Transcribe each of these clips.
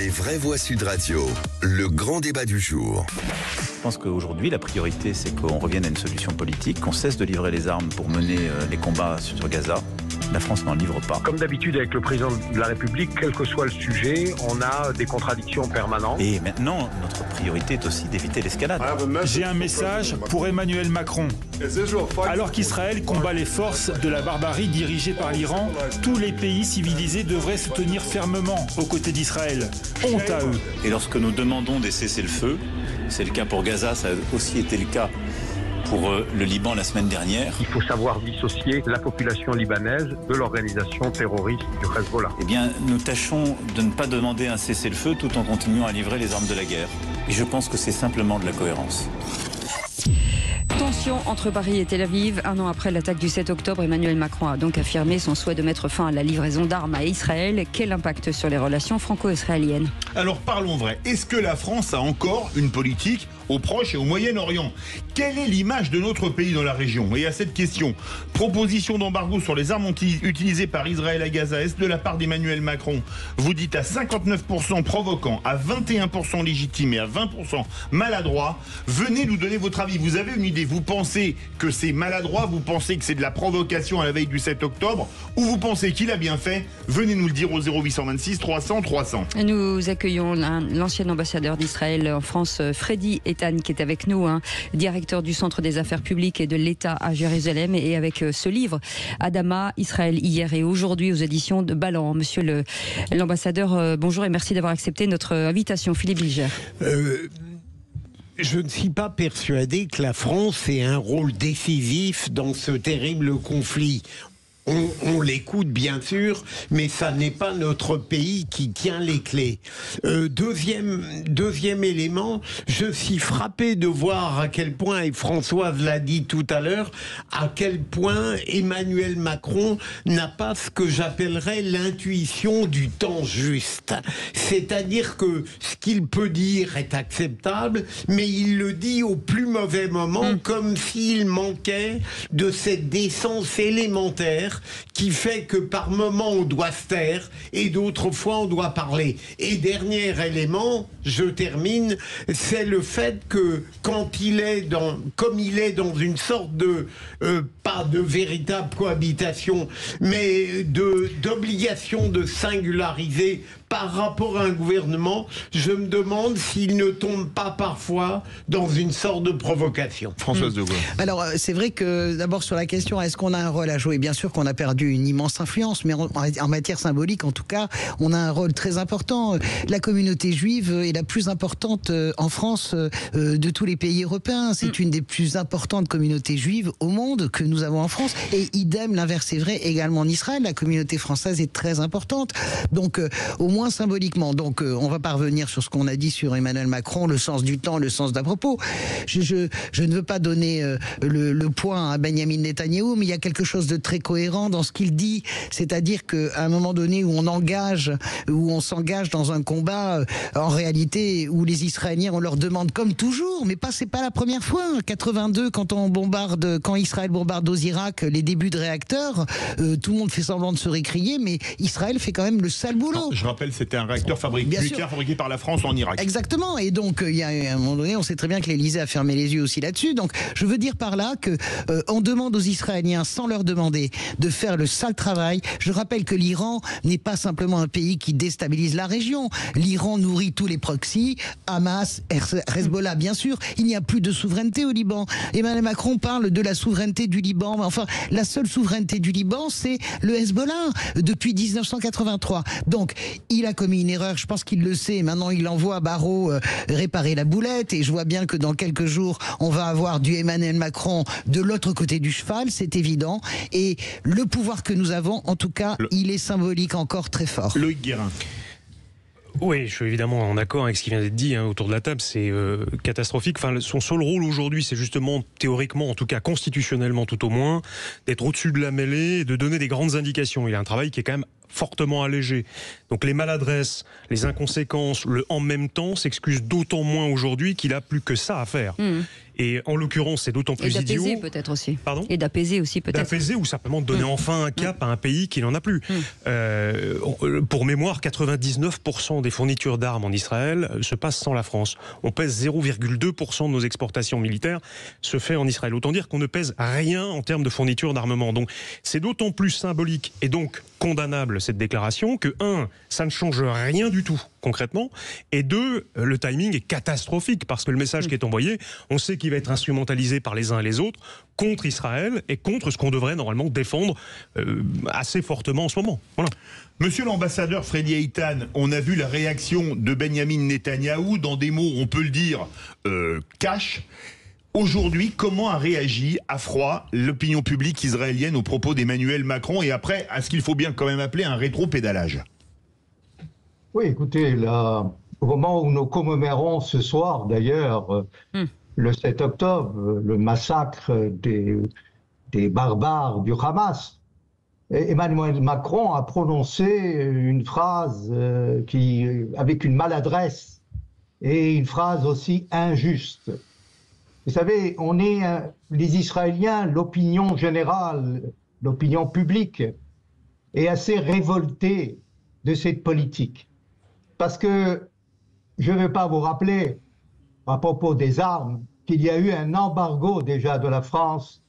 Les vraies voix Sud Radio, le grand débat du jour. Je pense qu'aujourd'hui, la priorité, c'est qu'on revienne à une solution politique, qu'on cesse de livrer les armes pour mener les combats sur Gaza. La France n'en livre pas. Comme d'habitude avec le président de la République, quel que soit le sujet, on a des contradictions permanentes. Et maintenant, notre priorité est aussi d'éviter l'escalade. J'ai un message pour Emmanuel Macron. Alors qu'Israël combat les forces de la barbarie dirigée par l'Iran, tous les pays civilisés devraient se tenir fermement aux côtés d'Israël. Honte à eux. Et lorsque nous demandons des cessez-le-feu, c'est le cas pour Gaza, ça a aussi été le cas pour le Liban la semaine dernière. Il faut savoir dissocier la population libanaise de l'organisation terroriste du Hezbollah. Eh bien, nous tâchons de ne pas demander un cessez-le-feu tout en continuant à livrer les armes de la guerre. Et je pense que c'est simplement de la cohérence. Tension entre Paris et Tel Aviv. Un an après l'attaque du 7 octobre, Emmanuel Macron a donc affirmé son souhait de mettre fin à la livraison d'armes à Israël. Quel impact sur les relations franco-israéliennes? Alors parlons vrai. Est-ce que la France a encore une politique au Proche et au Moyen-Orient? Quelle est l'image de notre pays dans la région? Et à cette question, proposition d'embargo sur les armes utilisées par Israël à Gaza, est-ce de la part d'Emmanuel Macron? Vous dites à 59% provoquant, à 21% légitime et à 20% maladroit. Venez nous donner votre avis. Vous avez une idée? Vous pensez que c'est maladroit? Vous pensez que c'est de la provocation à la veille du 7 octobre? Ou vous pensez qu'il a bien fait? Venez nous le dire au 0826 300 300. Nous accueillons l'ancien ambassadeur d'Israël en France, Freddy Eitan, qui est avec nous, directeur du Centre des Affaires publiques et de l'État à Jérusalem, et avec ce livre, Adama, Israël hier et aujourd'hui, aux éditions de Ballant. Monsieur l'ambassadeur, bonjour et merci d'avoir accepté notre invitation. Philippe Bilger. Je ne suis pas persuadé que la France ait un rôle décisif dans ce terrible conflit. On l'écoute bien sûr, mais ça n'est pas notre pays qui tient les clés. Deuxième élément, je suis frappé de voir à quel point, et Françoise l'a dit tout à l'heure, à quel point Emmanuel Macron n'a pas ce que j'appellerais l'intuition du temps juste. C'est-à-dire que ce qu'il peut dire est acceptable, mais il le dit au plus mauvais moment, comme s'il manquait de cette décence élémentaire qui fait que par moment on doit se taire et d'autres fois on doit parler. Et dernier élément, je termine, c'est le fait que quand il est comme il est dans une sorte de pas de véritable cohabitation, mais d'obligation de singulariser par rapport à un gouvernement, je me demande s'il ne tombe pas parfois dans une sorte de provocation. Françoise de Gaulle. Alors, c'est vrai que, d'abord, sur la question, est-ce qu'on a un rôle à jouer? Bien sûr qu'on a perdu une immense influence, mais en matière symbolique, en tout cas, on a un rôle très important. La communauté juive est la plus importante en France de tous les pays européens. C'est une des plus importantes communautés juives au monde que nous avons en France. Et idem, l'inverse est vrai également en Israël. La communauté française est très importante. Donc, au moins symboliquement. Donc, on va pas revenir sur ce qu'on a dit sur Emmanuel Macron, le sens du temps, le sens d'à propos. Je ne veux pas donner le point à Benjamin Netanyahou, mais il y a quelque chose de très cohérent dans ce qu'il dit. C'est-à-dire qu'à un moment donné où on s'engage dans un combat, en réalité, où les Israéliens, on leur demande comme toujours, mais c'est pas la première fois. 82, quand Israël bombarde aux Irak les débuts de réacteurs, tout le monde fait semblant de se récrier, mais Israël fait quand même le sale boulot. Non, je rappelle, c'était un réacteur nucléaire fabriqué par la France en Irak. Exactement. Et donc, il y a un moment donné, on sait très bien que l'Élysée a fermé les yeux aussi là-dessus. Donc, je veux dire par là que on demande aux Israéliens, sans leur demander, de faire le sale travail. Je rappelle que l'Iran n'est pas simplement un pays qui déstabilise la région. L'Iran nourrit tous les proxys, Hamas, Hezbollah, bien sûr. Il n'y a plus de souveraineté au Liban. Emmanuel Macron parle de la souveraineté du Liban. Mais enfin, la seule souveraineté du Liban, c'est le Hezbollah depuis 1983. Donc, il a commis une erreur, je pense qu'il le sait. Maintenant, il envoie Barrot réparer la boulette. Et je vois bien que dans quelques jours, on va avoir du Emmanuel Macron de l'autre côté du cheval, c'est évident. Et le pouvoir que nous avons, en tout cas, il est symbolique encore très fort. Loïc Guérin. Oui, je suis évidemment en accord avec ce qui vient d'être dit autour de la table, c'est catastrophique. Enfin, son seul rôle aujourd'hui, c'est justement, théoriquement, en tout cas constitutionnellement tout au moins, d'être au-dessus de la mêlée et de donner des grandes indications. Il a un travail qui est quand même fortement allégé. Donc les maladresses, les inconséquences, le en même temps s'excusent d'autant moins aujourd'hui qu'il a plus que ça à faire. Et en l'occurrence, c'est d'autant plus idiot. Et d'apaiser peut-être aussi. Pardon ? Et d'apaiser aussi peut-être. D'apaiser ou simplement de donner enfin un cap à un pays qui n'en a plus. Pour mémoire, 99% des fournitures d'armes en Israël se passent sans la France. On pèse 0,2% de nos exportations militaires se fait en Israël. Autant dire qu'on ne pèse rien en termes de fourniture d'armement. Donc c'est d'autant plus symbolique et donc condamnable cette déclaration que, un, ça ne change rien du tout concrètement, et deux, le timing est catastrophique parce que le message qui est envoyé, on sait qu'il va être instrumentalisé par les uns et les autres contre Israël et contre ce qu'on devrait normalement défendre assez fortement en ce moment. Voilà. Monsieur l'ambassadeur Fredi Eitan, on a vu la réaction de Benyamin Netanyahou dans des mots, on peut le dire, cash. Aujourd'hui, comment a réagi à froid l'opinion publique israélienne aux propos d'Emmanuel Macron et après, à ce qu'il faut bien quand même appeler un rétro-pédalage? Oui, écoutez, là, au moment où nous commémorons ce soir, d'ailleurs, le 7 octobre, le massacre des barbares du Hamas, Emmanuel Macron a prononcé une phrase avec une maladresse et une phrase aussi injuste. Vous savez, on est, les Israéliens, l'opinion générale, l'opinion publique, est assez révoltée de cette politique. Parce que je ne vais pas vous rappeler, à propos des armes, qu'il y a eu un embargo déjà de la France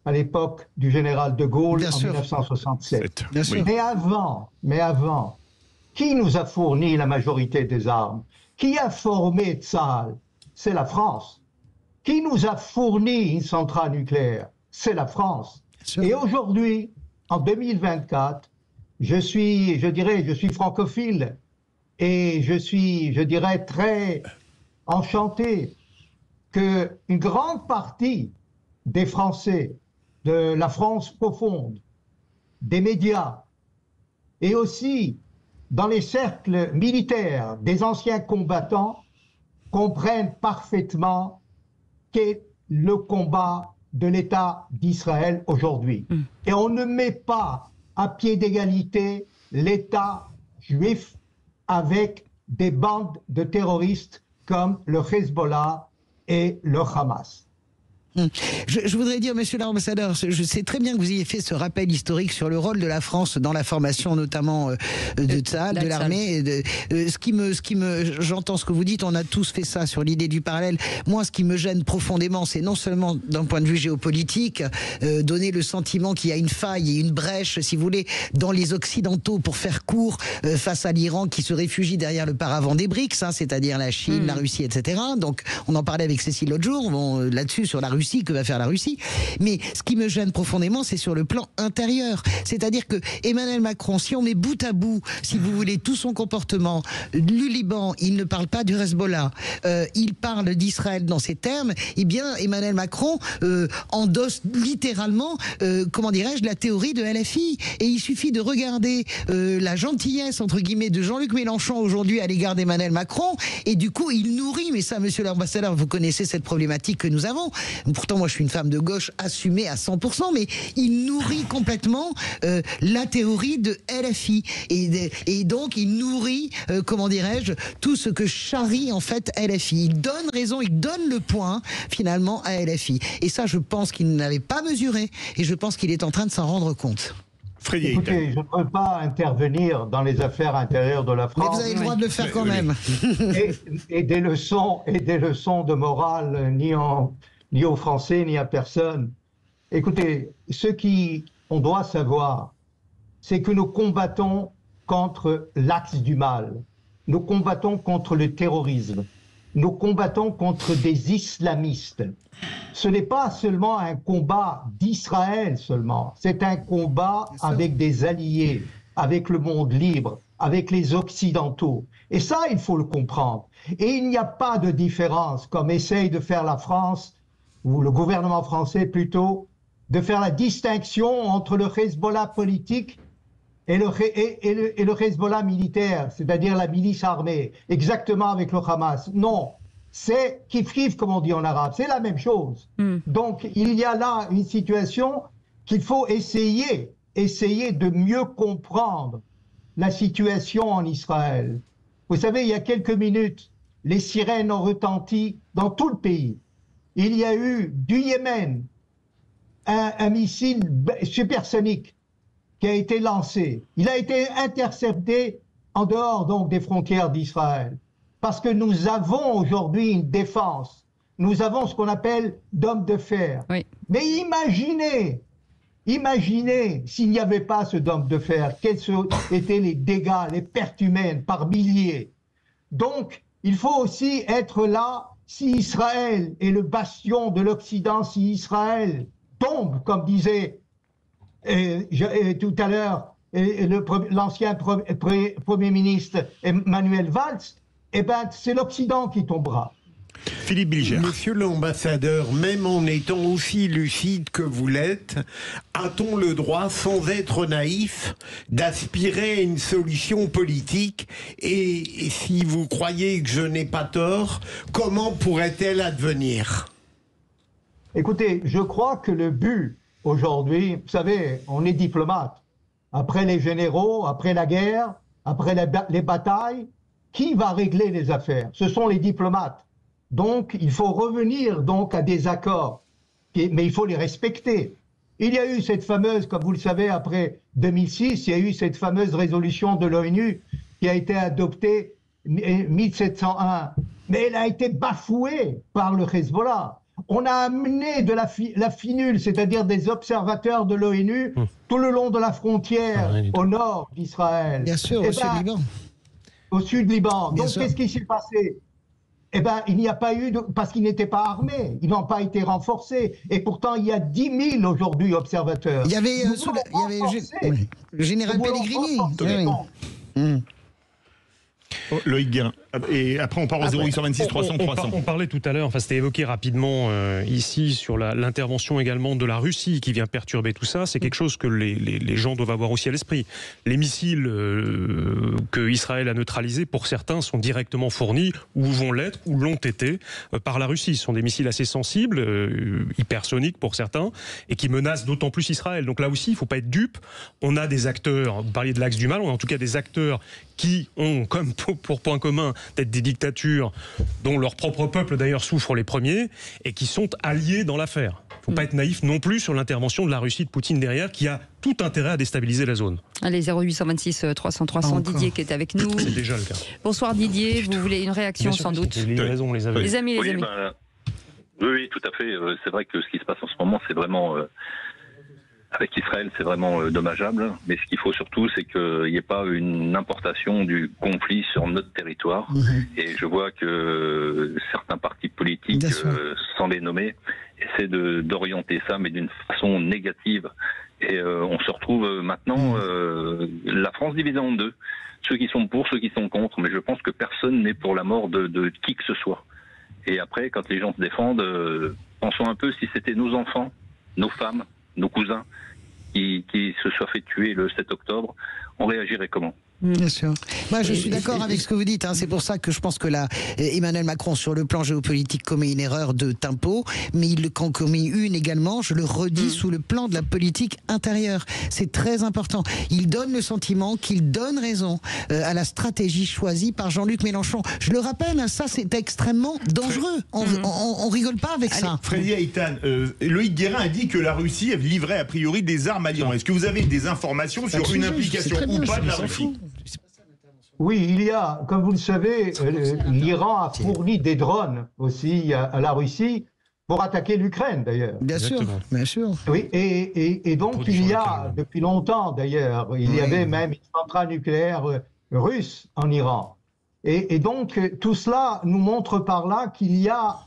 à l'époque du général de Gaulle en 1967. Mais avant, qui nous a fourni la majorité des armes? Qui a formé Tsahal? C'est la France. Qui nous a fourni une centrale nucléaire? C'est la France. Et aujourd'hui, en 2024, je suis francophile et je dirais, très enchanté qu'une grande partie des Français, de la France profonde, des médias, et aussi dans les cercles militaires des anciens combattants, comprennent parfaitement qu'est le combat de l'État d'Israël aujourd'hui. Et on ne met pas à pied d'égalité l'État juif avec des bandes de terroristes comme le Hezbollah et le Hamas. Je voudrais dire, monsieur l'ambassadeur, je sais très bien que vous ayez fait ce rappel historique sur le rôle de la France dans la formation notamment de Tsahal, de l'armée. J'entends ce que vous dites, on a tous fait ça sur l'idée du parallèle. Moi, ce qui me gêne profondément, c'est non seulement d'un point de vue géopolitique, donner le sentiment qu'il y a une faille et une brèche, si vous voulez, dans les Occidentaux pour faire court face à l'Iran qui se réfugie derrière le paravent des BRICS, c'est-à-dire la Chine, la Russie, etc. Donc, on en parlait avec Cécile l'autre jour, là-dessus, sur la Russie, que va faire la Russie. Mais ce qui me gêne profondément, c'est sur le plan intérieur. C'est-à-dire que Emmanuel Macron, si on met bout à bout, si vous voulez, tout son comportement, du Liban, il ne parle pas du Hezbollah, il parle d'Israël dans ces termes, eh bien, Emmanuel Macron endosse littéralement, comment dirais-je, la théorie de LFI. Et il suffit de regarder la gentillesse, entre guillemets, de Jean-Luc Mélenchon aujourd'hui à l'égard d'Emmanuel Macron, et du coup, il nourrit, mais ça, monsieur l'ambassadeur, vous connaissez cette problématique que nous avons. Pourtant, moi, je suis une femme de gauche assumée à 100%, mais il nourrit complètement la théorie de LFI. Et donc, il nourrit, comment dirais-je, tout ce que charrie, en fait, LFI. Il donne raison, il donne le point, finalement, à LFI. Et ça, je pense qu'il n'avait pas mesuré, et je pense qu'il est en train de s'en rendre compte. Écoutez, je ne peux pas intervenir dans les affaires intérieures de la France. Mais vous avez le droit de le faire quand même. Et des leçons de morale, ni aux Français, ni à personne. Écoutez, ce qu'on doit savoir, c'est que nous combattons contre l'axe du mal. Nous combattons contre le terrorisme. Nous combattons contre des islamistes. Ce n'est pas seulement un combat d'Israël seulement. C'est un combat avec des alliés, avec le monde libre, avec les Occidentaux. Et ça, il faut le comprendre. Et il n'y a pas de différence, comme essaye de faire la France, ou le gouvernement français plutôt, de faire la distinction entre le Hezbollah politique et le Hezbollah militaire, c'est-à-dire la milice armée, exactement avec le Hamas. Non, c'est kif-kif, comme on dit en arabe, c'est la même chose. Donc, il y a là une situation qu'il faut essayer de mieux comprendre la situation en Israël. Vous savez, il y a quelques minutes, les sirènes ont retenti dans tout le pays. il y a eu du Yémen un missile supersonique qui a été lancé. Il a été intercepté en dehors donc des frontières d'Israël. Parce que nous avons aujourd'hui une défense. Nous avons ce qu'on appelle d'hommes de fer. Oui. Mais imaginez s'il n'y avait pas ce d'hommes de fer, quels étaient les dégâts, les pertes humaines par milliers. Donc, il faut aussi être là si Israël est le bastion de l'Occident, si Israël tombe, comme disait tout à l'heure l'ancien Premier ministre Manuel Valls, eh ben, c'est l'Occident qui tombera. Philippe Bilger. Monsieur l'ambassadeur, même en étant aussi lucide que vous l'êtes, a-t-on le droit, sans être naïf, d'aspirer à une solution politique? Et si vous croyez que je n'ai pas tort, comment pourrait-elle advenir? Écoutez, je crois que le but aujourd'hui, vous savez, on est diplomate. Après les généraux, après la guerre, après les batailles, qui va régler les affaires? Ce sont les diplomates. Donc, il faut revenir donc à des accords, mais il faut les respecter. Il y a eu cette fameuse, comme vous le savez, après 2006, il y a eu cette fameuse résolution de l'ONU qui a été adoptée 1701, mais elle a été bafouée par le Hezbollah. On a amené de la finule, c'est-à-dire des observateurs de l'ONU, tout le long de la frontière au nord d'Israël. Bien sûr, au sud-Liban. Au sud-Liban. Donc, qu'est-ce qui s'est passé? Eh bien, il n'y a pas eu parce qu'ils n'étaient pas armés, ils n'ont pas été renforcés. Et pourtant, il y a 10 000 aujourd'hui observateurs. Il y avait, le général Pellegrini. Loïc Guérin. Et après, on part au 0826 300 300. On parlait tout à l'heure, enfin, c'était évoqué rapidement ici sur l'intervention également de la Russie qui vient perturber tout ça. C'est quelque chose que les gens doivent avoir aussi à l'esprit. Les missiles que Israël a neutralisés, pour certains, sont directement fournis, ou vont l'être, ou l'ont été, par la Russie. Ce sont des missiles assez sensibles, hypersoniques pour certains, et qui menacent d'autant plus Israël. Donc là aussi, il ne faut pas être dupe. On a des acteurs, vous parliez de l'axe du mal, on a en tout cas des acteurs qui ont comme pour point commun d'être des dictatures dont leur propre peuple d'ailleurs souffre les premiers et qui sont alliés dans l'affaire. Il ne faut pas être naïf non plus sur l'intervention de la Russie de Poutine derrière qui a tout intérêt à déstabiliser la zone. Allez, 0826 300 300, Didier qui est avec nous. C'est déjà le cas. Bonsoir Didier, vous voulez une réaction sans doute? Les raisons, les amis. Les amis. Oui, tout à fait. C'est vrai que ce qui se passe en ce moment, c'est vraiment... avec Israël, c'est vraiment dommageable. Mais ce qu'il faut surtout, c'est qu'il n'y ait pas une importation du conflit sur notre territoire. Et je vois que certains partis politiques, sans les nommer, essaient d'orienter ça, mais d'une façon négative. Et on se retrouve maintenant la France divisée en deux. Ceux qui sont pour, ceux qui sont contre. Mais je pense que personne n'est pour la mort de qui que ce soit. Et après, quand les gens se défendent, pensons un peu si c'était nos enfants, nos femmes, nos cousins qui se soient fait tuer le 7 octobre, on réagirait comment? Bien sûr. Moi, je suis d'accord avec ce que vous dites. C'est pour ça que je pense que Emmanuel Macron, sur le plan géopolitique, commet une erreur de tempo, mais il en commet une également, je le redis, sous le plan de la politique intérieure. C'est très important. Il donne le sentiment qu'il donne raison à la stratégie choisie par Jean-Luc Mélenchon. Je le rappelle, ça, c'est extrêmement dangereux. On rigole pas avec ça. Freddy Haïtan, Loïc Guérin a dit que la Russie livrait a priori des armes à l'Iran. Est-ce que vous avez des informations sur une implication ou pas de la Russie? Oui, il y a, comme vous le savez, l'Iran a fourni des drones aussi à la Russie pour attaquer l'Ukraine d'ailleurs. Bien sûr, bien sûr. Oui, et donc il y a, depuis longtemps d'ailleurs, il y avait même une centrale nucléaire russe en Iran. Et donc tout cela nous montre par là qu'il y a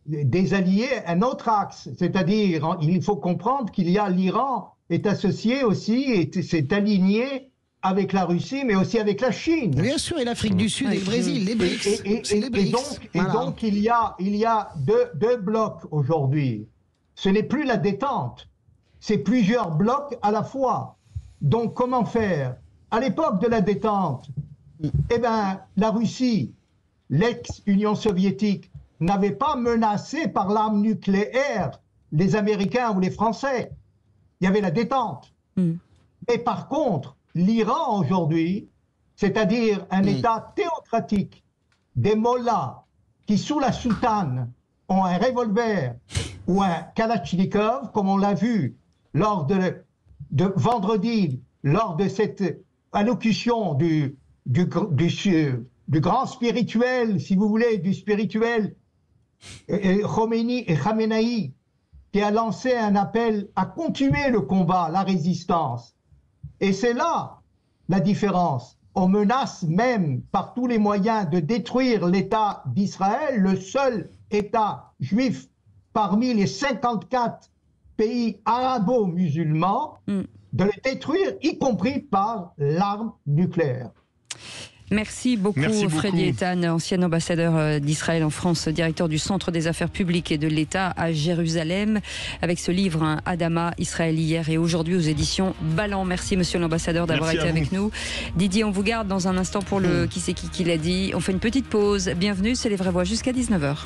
des alliés, un autre axe, c'est-à-dire il faut comprendre qu'il y a l'Iran est associé aussi, et s'est aligné avec la Russie, mais aussi avec la Chine. Bien sûr, et l'Afrique du Sud et le Brésil, les BRICS. Et donc, il y a deux blocs aujourd'hui. Ce n'est plus la détente, c'est plusieurs blocs à la fois. Donc, comment faire? À l'époque de la détente, eh ben, la Russie, l'ex-Union soviétique, n'avait pas menacé par l'arme nucléaire les Américains ou les Français. Il y avait la détente. Et par contre, l'Iran aujourd'hui, c'est-à-dire un État théocratique, des mollahs qui, sous la soutane ont un revolver ou un Kalachnikov, comme on l'a vu lors de vendredi, lors de cette allocution du grand spirituel, si vous voulez, du spirituel Khomeini et Khamenei, qui a lancé un appel à continuer le combat, la résistance. Et c'est là la différence. On menace même par tous les moyens de détruire l'État d'Israël, le seul État juif parmi les 54 pays arabo-musulmans, de le détruire, y compris par l'arme nucléaire. Merci beaucoup, Freddy Eitan, ancien ambassadeur d'Israël en France, directeur du Centre des affaires publiques et de l'État à Jérusalem, avec ce livre Adama, Israël hier et aujourd'hui aux éditions Ballant. Merci, monsieur l'ambassadeur, d'avoir été avec nous. Didier, on vous garde dans un instant pour le Qui c'est qui l'a dit. On fait une petite pause. Bienvenue, c'est Les Vraies Voix jusqu'à 19h.